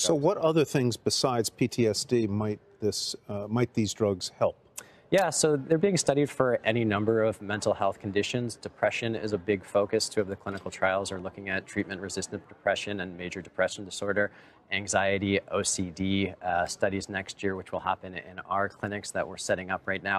So what other things besides PTSD might these drugs help? Yeah, so they're being studied for any number of mental health conditions. Depression is a big focus. Two of the clinical trials are looking at treatment-resistant depression and major depression disorder, anxiety, OCD studies next year, which will happen in our clinics that we're setting up right now,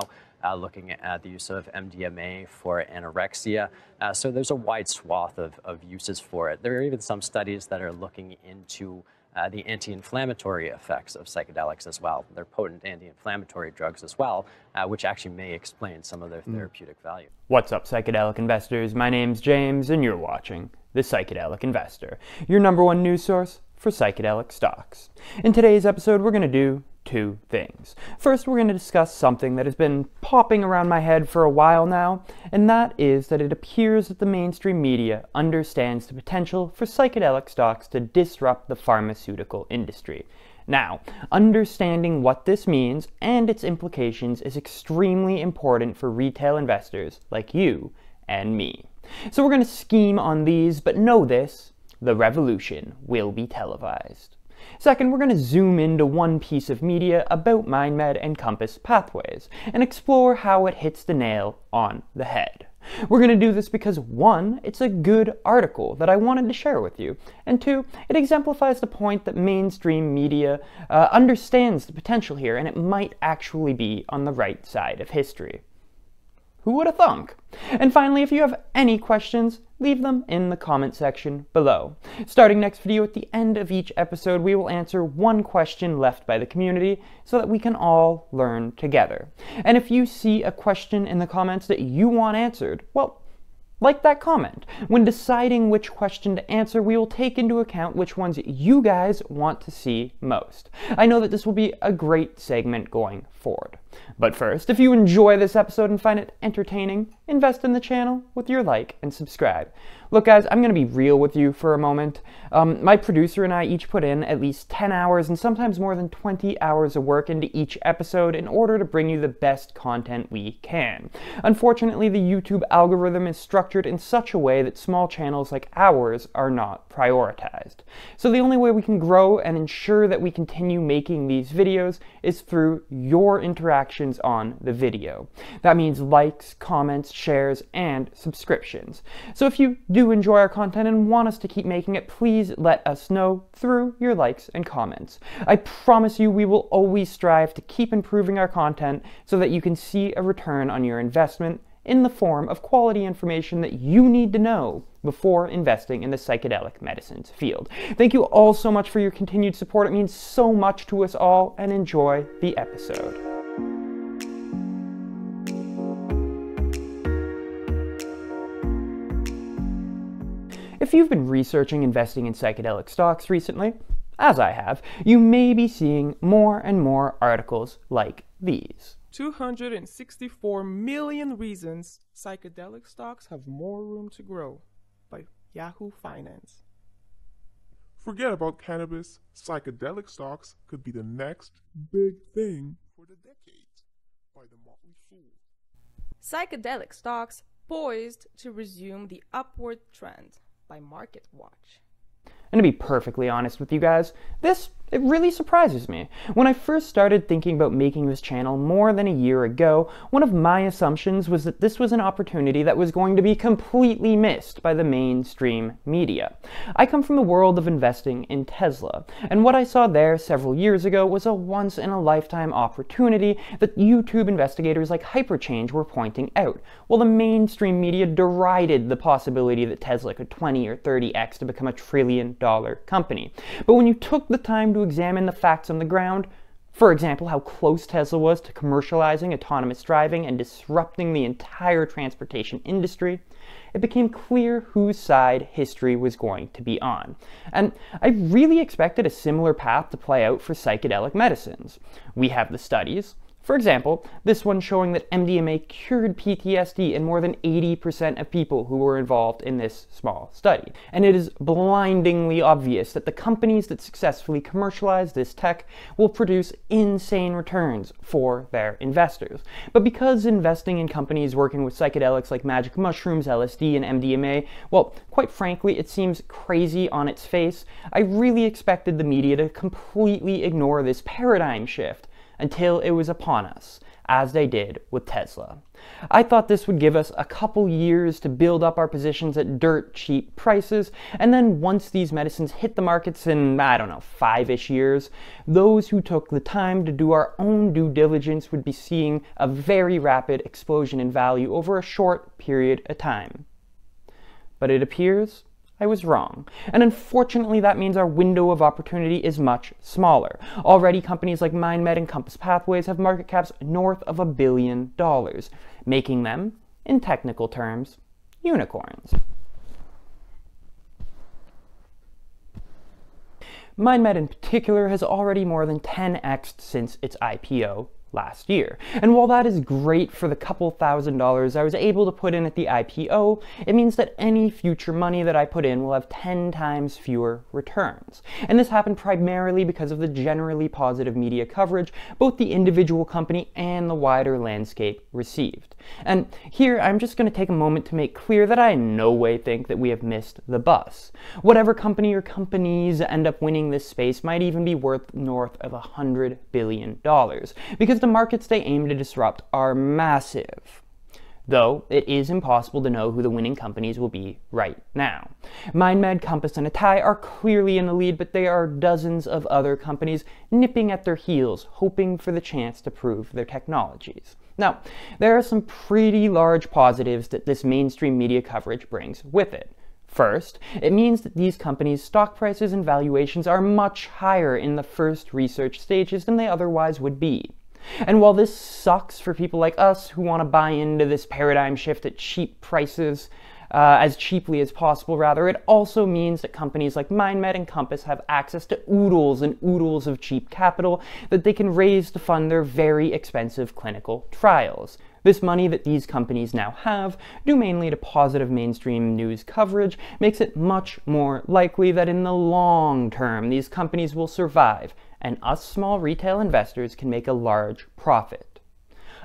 looking at the use of MDMA for anorexia. So there's a wide swath of uses for it. There are even some studies that are looking into the anti-inflammatory effects of psychedelics as well. They're potent anti-inflammatory drugs as well, which actually may explain some of their therapeutic value. What's up, Psychedelic investors? My name's James, and you're watching The Psychedelic Investor, your #1 news source for psychedelic stocks. In today's episode, we're going to do two things. First, we're going to discuss something that has been popping around my head for a while now, and that is that it appears that the mainstream media understands the potential for psychedelic stocks to disrupt the pharmaceutical industry. Now, understanding what this means and its implications is extremely important for retail investors like you and me. So we're going to scheme on these, but know this: the revolution will be televised. Second, we're going to zoom into one piece of media about MindMed and Compass Pathways and explore how it hits the nail on the head. We're going to do this because, one, it's a good article that I wanted to share with you, and two, it exemplifies the point that mainstream media understands the potential here, and it might actually be on the right side of history. Who would have thunk? And finally, if you have any questions, leave them in the comment section below. Starting next video, at the end of each episode, we will answer one question left by the community so that we can all learn together. And if you see a question in the comments that you want answered, well, like that comment. When deciding which question to answer, we will take into account which ones you guys want to see most. I know that this will be a great segment going forward. But first, if you enjoy this episode and find it entertaining, invest in the channel with your like and subscribe. Look guys, I'm going to be real with you for a moment. My producer and I each put in at least 10 hours and sometimes more than 20 hours of work into each episode in order to bring you the best content we can. Unfortunately, the YouTube algorithm is structured in such a way that small channels like ours are not prioritized. So the only way we can grow and ensure that we continue making these videos is through your interactions on the video. That means likes, comments, shares, and subscriptions. So if you do enjoy our content and want us to keep making it, please let us know through your likes and comments. I promise you we will always strive to keep improving our content so that you can see a return on your investment in the form of quality information that you need to know before investing in the psychedelic medicines field. Thank you all so much for your continued support. It means so much to us all, and enjoy the episode. If you've been researching investing in psychedelic stocks recently, as I have, you may be seeing more and more articles like these. 264 million reasons psychedelic stocks have more room to grow, by Yahoo Finance. Forget about cannabis. Psychedelic stocks could be the next big thing for the decade, by the Motley Fool. Psychedelic stocks poised to resume the upward trend, by Market Watch. And to be perfectly honest with you guys, it really surprises me. When I first started thinking about making this channel more than a year ago, one of my assumptions was that this was an opportunity that was going to be completely missed by the mainstream media. I come from the world of investing in Tesla, and what I saw there several years ago was a once-in-a-lifetime opportunity that YouTube investigators like Hyperchange were pointing out, while the mainstream media derided the possibility that Tesla could 20 or 30x to become a trillion-dollar company. But when you took the time to examine the facts on the ground, for example, how close Tesla was to commercializing autonomous driving and disrupting the entire transportation industry, it became clear whose side history was going to be on. And I really expected a similar path to play out for psychedelic medicines. We have the studies, For example, this one showing that MDMA cured PTSD in more than 80% of people who were involved in this small study. And it is blindingly obvious that the companies that successfully commercialize this tech will produce insane returns for their investors. But because investing in companies working with psychedelics like magic mushrooms, LSD, and MDMA, well, quite frankly, it seems crazy on its face, I really expected the media to completely ignore this paradigm shift until it was upon us, as they did with Tesla. I thought this would give us a couple years to build up our positions at dirt cheap prices, and then once these medicines hit the markets in, I don't know, 5-ish years, those who took the time to do our own due diligence would be seeing a very rapid explosion in value over a short period of time. But it appears I was wrong. And unfortunately, that means our window of opportunity is much smaller. Already, companies like MindMed and Compass Pathways have market caps north of $1 billion, making them, in technical terms, unicorns. MindMed in particular has already more than 10x'd since its IPO last year. And while that is great for the couple $1,000s I was able to put in at the IPO, it means that any future money that I put in will have 10 times fewer returns. And this happened primarily because of the generally positive media coverage both the individual company and the wider landscape received. And here I'm just going to take a moment to make clear that I in no way think that we have missed the bus. Whatever company or companies end up winning this space might even be worth north of $100 billion, because the markets they aim to disrupt are massive. Though it is impossible to know who the winning companies will be right now. MindMed, Compass, and Atai are clearly in the lead, but there are dozens of other companies nipping at their heels, hoping for the chance to prove their technologies. Now, there are some pretty large positives that this mainstream media coverage brings with it. First, it means that these companies' stock prices and valuations are much higher in the first research stages than they otherwise would be. And while this sucks for people like us who want to buy into this paradigm shift at cheap prices, as cheaply as possible rather, it also means that companies like MindMed and Compass have access to oodles and oodles of cheap capital that they can raise to fund their very expensive clinical trials. This money that these companies now have, due mainly to positive mainstream news coverage, makes it much more likely that in the long term these companies will survive, and us small retail investors can make a large profit.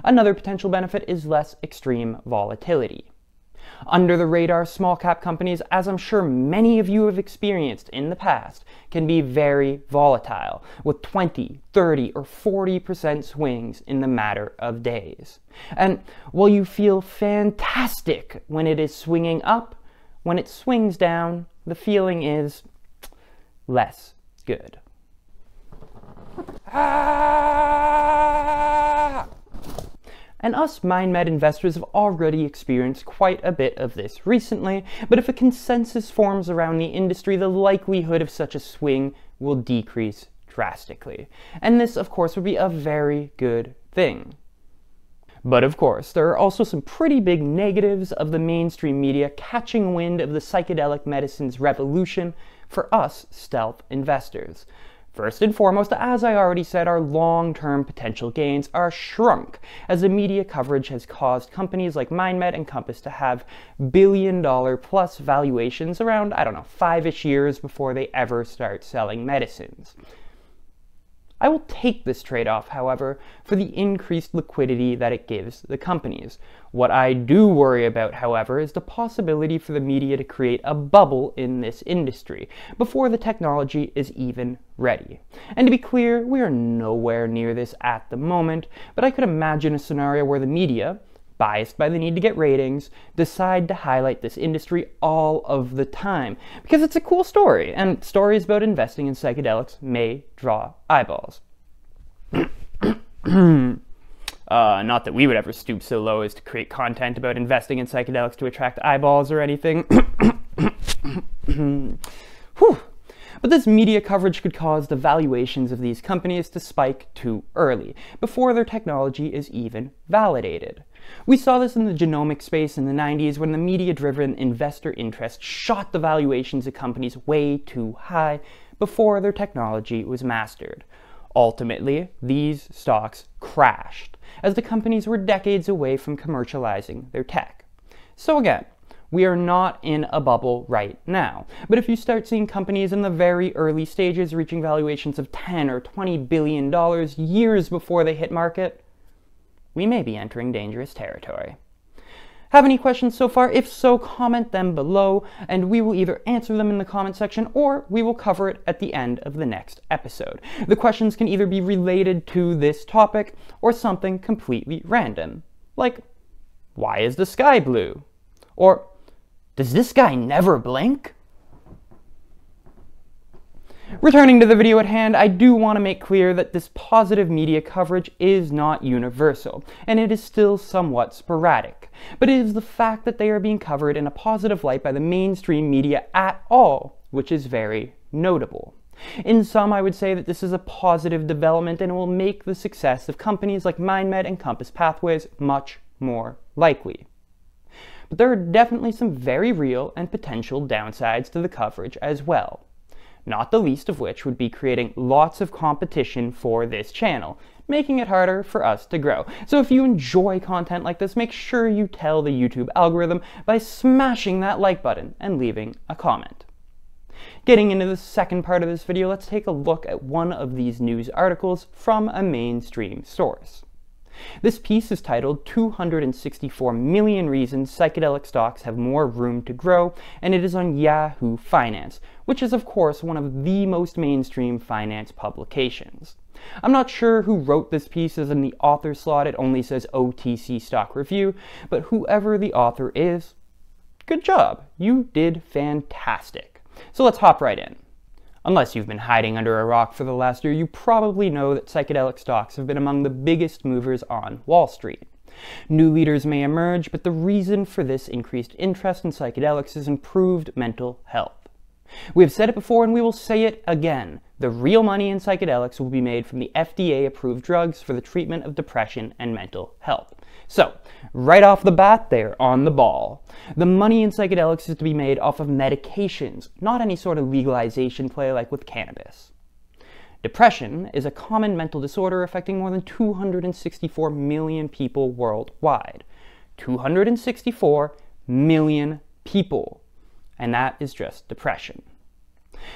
Another potential benefit is less extreme volatility. Under the radar small cap companies, as I'm sure many of you have experienced in the past, can be very volatile, with 20, 30, or 40% swings in the matter of days. And while you feel fantastic when it is swinging up, when it swings down, the feeling is less good. And us MindMed investors have already experienced quite a bit of this recently, but if a consensus forms around the industry, the likelihood of such a swing will decrease drastically. And this, of course, would be a very good thing. But of course, there are also some pretty big negatives of the mainstream media catching wind of the psychedelic medicines revolution for us stealth investors. First and foremost, as I already said, our long-term potential gains are shrunk, as the media coverage has caused companies like MindMed and Compass to have billion-dollar-plus valuations around, 5-ish years before they ever start selling medicines. I will take this trade-off, however, for the increased liquidity that it gives the companies. What I do worry about, however, is the possibility for the media to create a bubble in this industry before the technology is even ready. And to be clear, we are nowhere near this at the moment, but I could imagine a scenario where the media, biased by the need to get ratings, decide to highlight this industry all of the time, because it's a cool story, and stories about investing in psychedelics may draw eyeballs. Not that we would ever stoop so low as to create content about investing in psychedelics to attract eyeballs or anything. Whew. But this media coverage could cause the valuations of these companies to spike too early, before their technology is even validated. We saw this in the genomic space in the 90s when the media-driven investor interest shot the valuations of companies way too high before their technology was mastered. Ultimately, these stocks crashed, as the companies were decades away from commercializing their tech. So again, we are not in a bubble right now, but if you start seeing companies in the very early stages reaching valuations of $10 or $20 billion years before they hit market, we may be entering dangerous territory. Have any questions so far? If so, comment them below, and we will either answer them in the comment section or we will cover it at the end of the next episode. The questions can either be related to this topic or something completely random, like, why is the sky blue? Or, does this guy never blink? Returning to the video at hand, I do want to make clear that this positive media coverage is not universal, and it is still somewhat sporadic. But it is the fact that they are being covered in a positive light by the mainstream media at all, which is very notable. In sum, I would say that this is a positive development and it will make the success of companies like MindMed and Compass Pathways much more likely. But there are definitely some very real and potential downsides to the coverage as well. Not the least of which would be creating lots of competition for this channel, making it harder for us to grow. So if you enjoy content like this, make sure you tell the YouTube algorithm by smashing that like button and leaving a comment. Getting into the second part of this video, let's take a look at one of these news articles from a mainstream source. This piece is titled 264 Million Reasons Psychedelic Stocks Have More Room to Grow, and it is on Yahoo Finance, which is of course one of the most mainstream finance publications. I'm not sure who wrote this piece, as in the author slot it only says OTC Stock Review, but whoever the author is, good job, you did fantastic. So let's hop right in. Unless you've been hiding under a rock for the last year, you probably know that psychedelic stocks have been among the biggest movers on Wall Street. New leaders may emerge, but the reason for this increased interest in psychedelics is improved mental health. We have said it before and we will say it again. The real money in psychedelics will be made from the FDA-approved drugs for the treatment of depression and mental health. So, right off the bat, they're on the ball. The money in psychedelics is to be made off of medications, not any sort of legalization play like with cannabis. Depression is a common mental disorder affecting more than 264 million people worldwide. 264 million people. And that is just depression.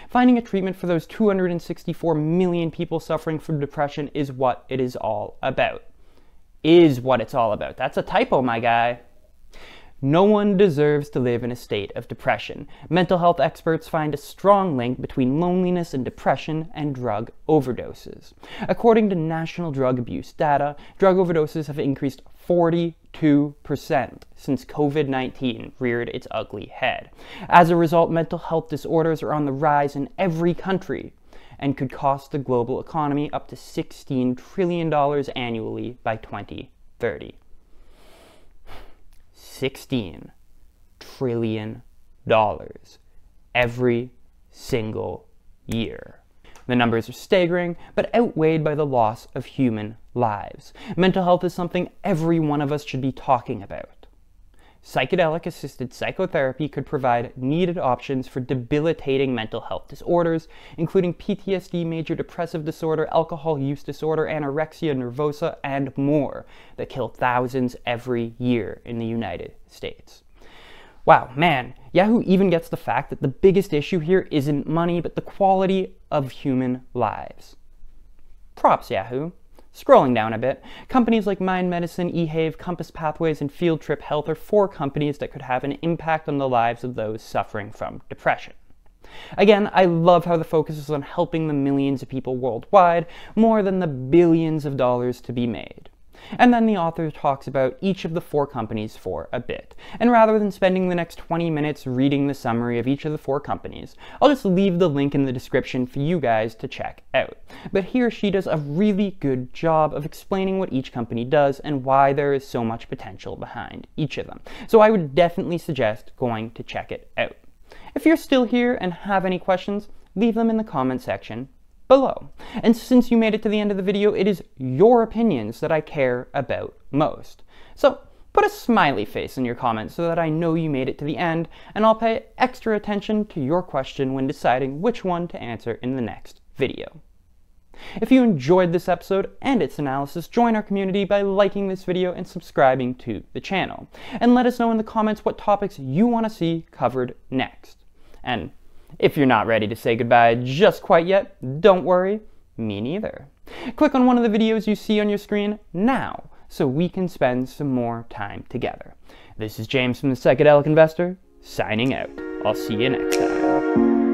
Finding a treatment for those 264 million people suffering from depression is what it is all about. Is what it's all about. That's a typo, my guy. No one deserves to live in a state of depression. Mental health experts find a strong link between loneliness and depression and drug overdoses. According to national drug abuse data, drug overdoses have increased 42% since COVID-19 reared its ugly head. As a result, mental health disorders are on the rise in every country and could cost the global economy up to $16 trillion annually by 2030. $16 trillion every single year. The numbers are staggering, but outweighed by the loss of human lives. Mental health is something every one of us should be talking about. Psychedelic-assisted psychotherapy could provide needed options for debilitating mental health disorders, including PTSD, major depressive disorder, alcohol use disorder, anorexia nervosa, and more, that kill thousands every year in the United States. Wow, man, Yahoo even gets the fact that the biggest issue here isn't money, but the quality of human lives. Props, Yahoo. Scrolling down a bit, companies like Mind Medicine, EHVVF, Compass Pathways, and Field Trip Health are 4 companies that could have an impact on the lives of those suffering from depression. Again, I love how the focus is on helping the millions of people worldwide, more than the billions of dollars to be made. And then the author talks about each of the 4 companies for a bit. And rather than spending the next 20 minutes reading the summary of each of the 4 companies, I'll just leave the link in the description for you guys to check out. But he or she does a really good job of explaining what each company does and why there is so much potential behind each of them. So I would definitely suggest going to check it out. If you're still here and have any questions, leave them in the comment section below. And since you made it to the end of the video, it is your opinions that I care about most. So put a smiley face in your comments so that I know you made it to the end, and I'll pay extra attention to your question when deciding which one to answer in the next video. If you enjoyed this episode and its analysis, join our community by liking this video and subscribing to the channel. And let us know in the comments what topics you want to see covered next. And if you're not ready to say goodbye just quite yet, don't worry, me neither. Click on one of the videos you see on your screen now so we can spend some more time together. This is James from the Psychedelic Investor, signing out. I'll see you next time.